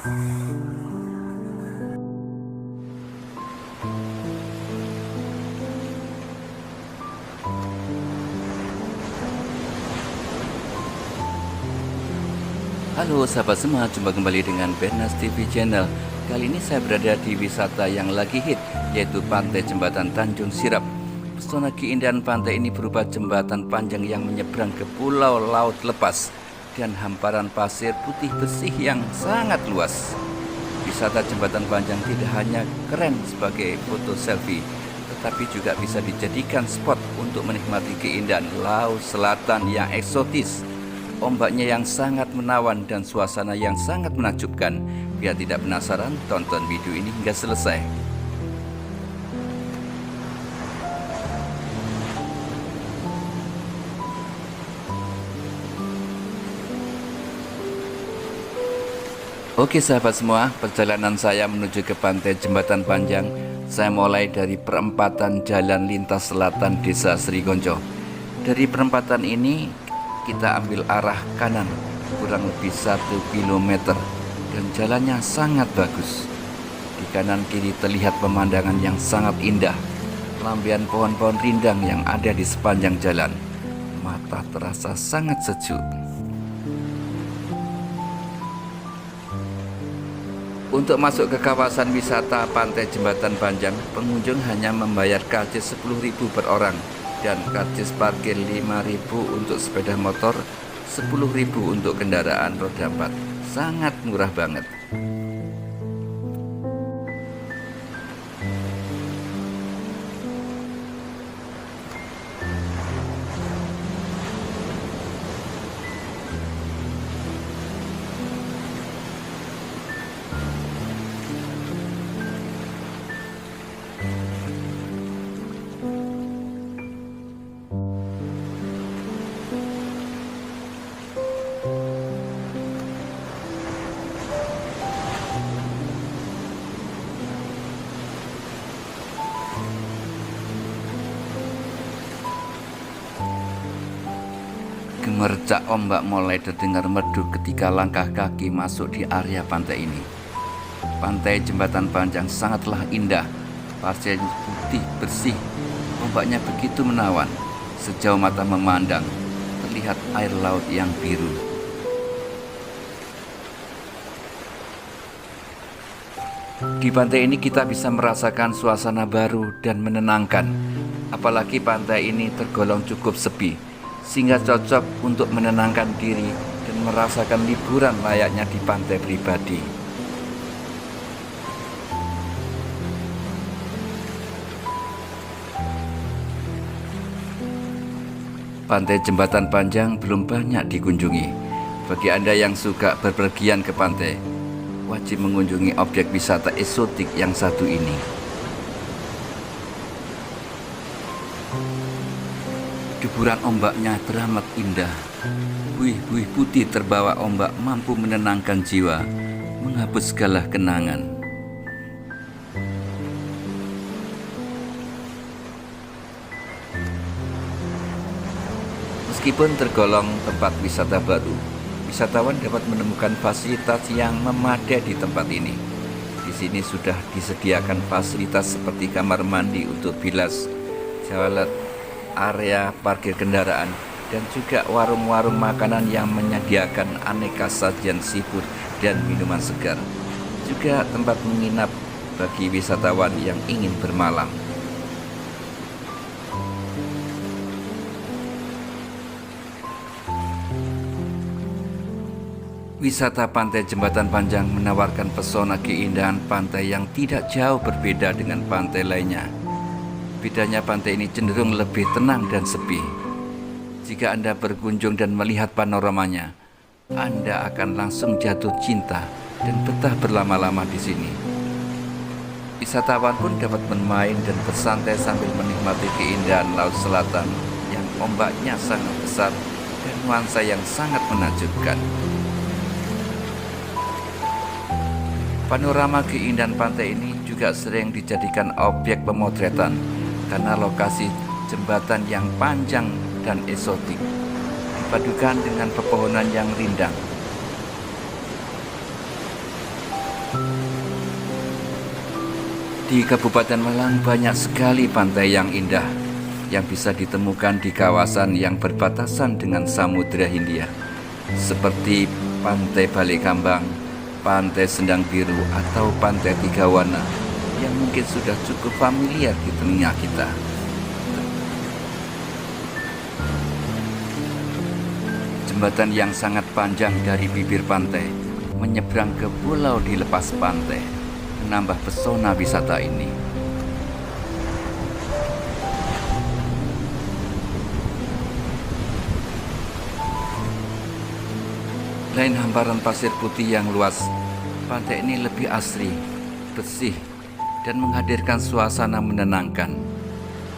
Halo sahabat semua, jumpa kembali dengan Bernas TV Channel. Kali ini saya berada di wisata yang lagi hit, yaitu Pantai Jembatan Tanjung Sirap. Pesona keindahan pantai ini berupa jembatan panjang yang menyeberang ke pulau laut lepas dan hamparan pasir putih bersih yang sangat luas. Wisata jembatan panjang tidak hanya keren sebagai foto selfie, tetapi juga bisa dijadikan spot untuk menikmati keindahan laut selatan yang eksotis. Ombaknya yang sangat menawan dan suasana yang sangat menakjubkan. Biar tidak penasaran, tonton video ini hingga selesai. Oke sahabat semua, perjalanan saya menuju ke Pantai Jembatan Panjang. Saya mulai dari perempatan jalan lintas selatan Desa Srikonco. Dari perempatan ini kita ambil arah kanan kurang lebih 1 km dan jalannya sangat bagus. Di kanan kiri terlihat pemandangan yang sangat indah, lampian pohon-pohon rindang yang ada di sepanjang jalan. Mata terasa sangat sejuk. Untuk masuk ke kawasan wisata Pantai Jembatan Panjang, pengunjung hanya membayar karcis 10.000 per orang dan karcis parkir 5.000 untuk sepeda motor, 10.000 untuk kendaraan roda 4. Sangat murah banget. Gemercak ombak mulai terdengar merdu ketika langkah kaki masuk di area pantai ini. Pantai Jembatan Panjang sangatlah indah. Pasir putih bersih, ombaknya begitu menawan. Sejauh mata memandang, terlihat air laut yang biru. Di pantai ini kita bisa merasakan suasana baru dan menenangkan. Apalagi pantai ini tergolong cukup sepi, sehingga cocok untuk menenangkan diri dan merasakan liburan layaknya di pantai pribadi. Pantai Jembatan Panjang belum banyak dikunjungi. Bagi Anda yang suka berpergian ke pantai, wajib mengunjungi objek wisata eksotik yang satu ini. Deburan ombaknya teramat indah. Buih-buih putih terbawa ombak mampu menenangkan jiwa, menghapus segala kenangan. Meskipun tergolong tempat wisata baru, wisatawan dapat menemukan fasilitas yang memadai di tempat ini. Di sini sudah disediakan fasilitas seperti kamar mandi untuk bilas, toilet, area parkir kendaraan, dan juga warung-warung makanan yang menyediakan aneka sajian seafood dan minuman segar. Juga tempat menginap bagi wisatawan yang ingin bermalam. Wisata Pantai Jembatan Panjang menawarkan pesona keindahan pantai yang tidak jauh berbeda dengan pantai lainnya. Bedanya pantai ini cenderung lebih tenang dan sepi. Jika Anda berkunjung dan melihat panoramanya, Anda akan langsung jatuh cinta dan betah berlama-lama di sini. Wisatawan pun dapat bermain dan bersantai sambil menikmati keindahan laut selatan yang ombaknya sangat besar dan nuansa yang sangat menakjubkan. Panorama keindahan pantai ini juga sering dijadikan objek pemotretan karena lokasi jembatan yang panjang dan eksotik, dipadukan dengan pepohonan yang rindang. Di Kabupaten Malang banyak sekali pantai yang indah yang bisa ditemukan di kawasan yang berbatasan dengan Samudra Hindia, seperti Pantai Balikambang, Pantai Sendang Biru, atau Pantai Tiga Warna yang mungkin sudah cukup familiar di telinga kita. Jembatan yang sangat panjang dari bibir pantai menyeberang ke pulau di lepas pantai menambah pesona wisata ini. Lain hamparan pasir putih yang luas, pantai ini lebih asri, bersih, dan menghadirkan suasana menenangkan.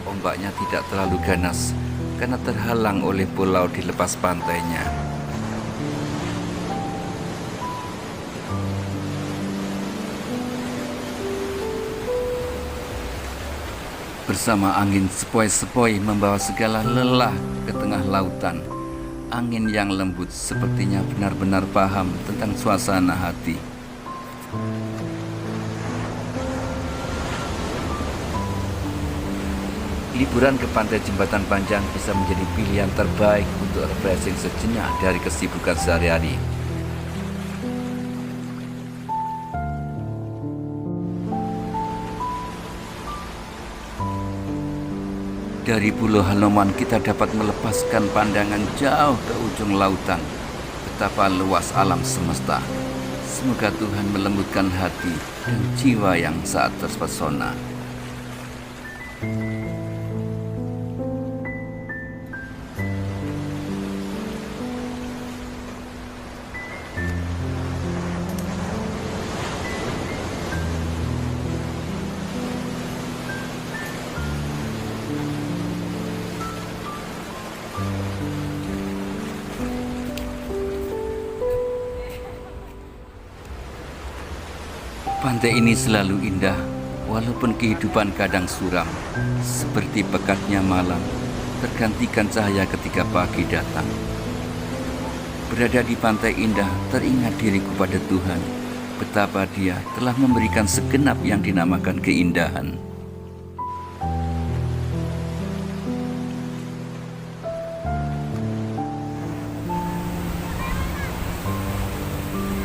Ombaknya tidak terlalu ganas karena terhalang oleh pulau di lepas pantainya. Bersama angin sepoi-sepoi membawa segala lelah ke tengah lautan. Angin yang lembut sepertinya benar-benar paham tentang suasana hati. Liburan ke pantai Jembatan Panjang bisa menjadi pilihan terbaik untuk refreshing sejenak dari kesibukan sehari-hari. Dari Pulau Haloman kita dapat melepaskan pandangan jauh ke ujung lautan. Betapa luas alam semesta. Semoga Tuhan melembutkan hati dan jiwa yang saat terpesona. Pantai ini selalu indah, walaupun kehidupan kadang suram, seperti pekatnya malam, tergantikan cahaya ketika pagi datang. Berada di pantai indah, teringat diriku pada Tuhan, betapa Dia telah memberikan segenap yang dinamakan keindahan.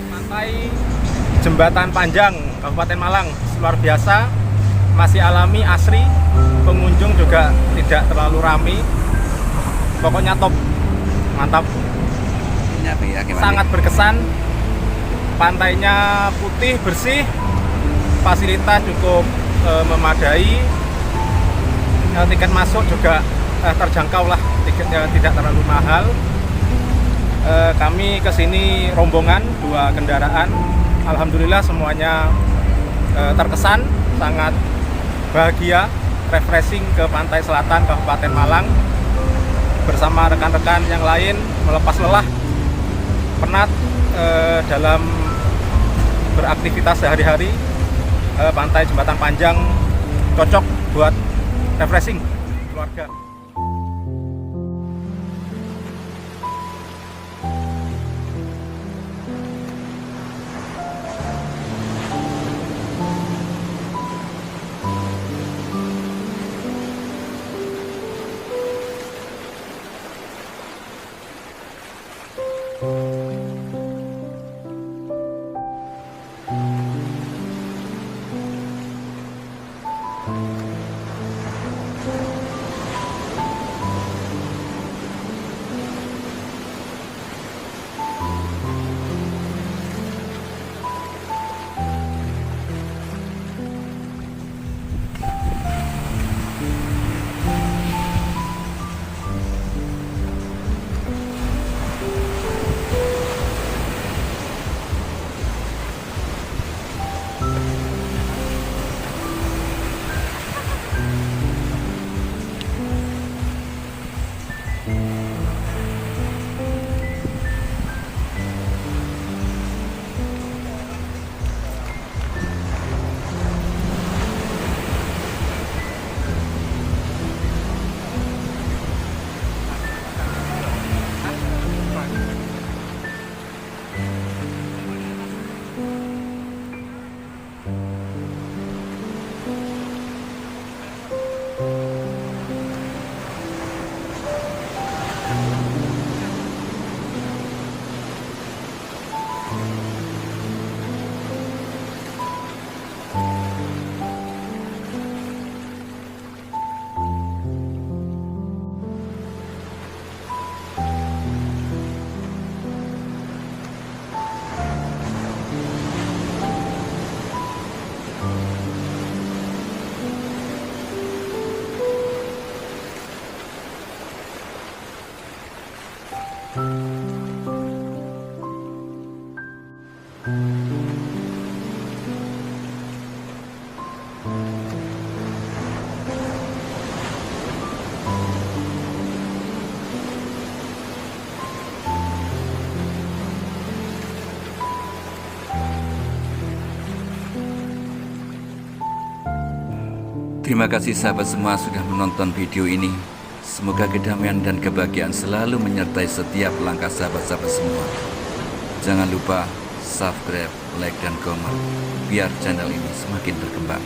Pantai Jembatan Panjang, Kabupaten Malang, luar biasa, masih alami, asri, pengunjung juga tidak terlalu ramai, pokoknya top, mantap, sangat berkesan, pantainya putih, bersih, fasilitas cukup memadai, tiket masuk juga terjangkau lah, tiketnya tidak terlalu mahal. Kami kesini rombongan 2 kendaraan. Alhamdulillah semuanya terkesan, sangat bahagia, refreshing ke pantai selatan Kabupaten Malang bersama rekan-rekan yang lain, melepas lelah penat dalam beraktivitas sehari-hari. Pantai Jembatan Panjang cocok buat refreshing keluarga. Terima kasih sahabat semua sudah menonton video ini. Semoga kedamaian dan kebahagiaan selalu menyertai setiap langkah sahabat-sahabat semua. Jangan lupa subscribe, like, dan komen biar channel ini semakin berkembang.